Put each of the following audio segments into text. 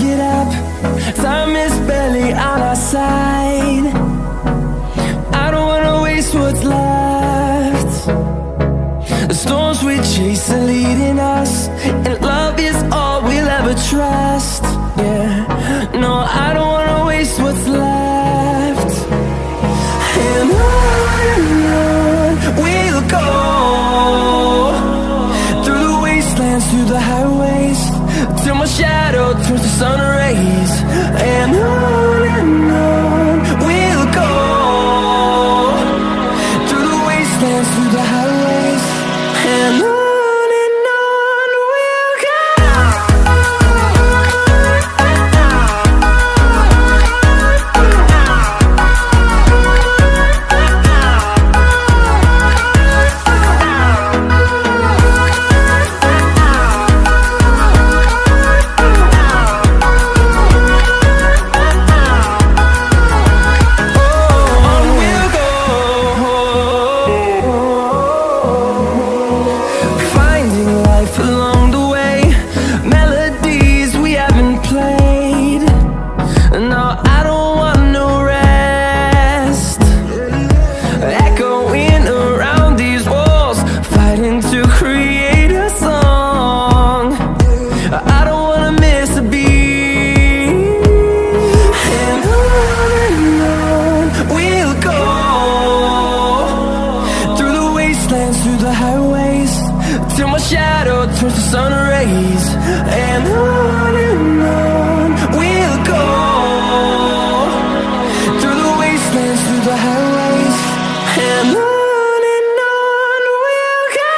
get up, time is barely on our side. I don't wanna waste what's left. The storms we chase are leading us, and love is all we'll ever trust. Yeah, no, I don't wanna waste what's left. And on we'll go, through the wastelands, through the highways, till my shadow turns to sun rays. And on we'll go, through the wastelands, through the highways, and on we'll go. Through the highways, till my shadow turns to sun rays. And on we'll go, through the wastelands, through the highways, and on we'll go.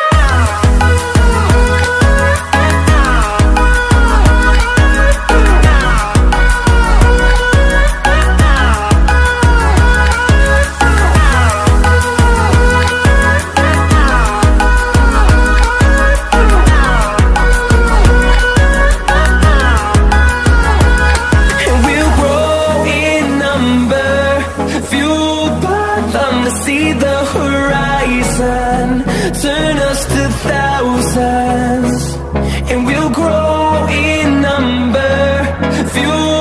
See the horizon, turn us to thousands, and we'll grow in number, fuel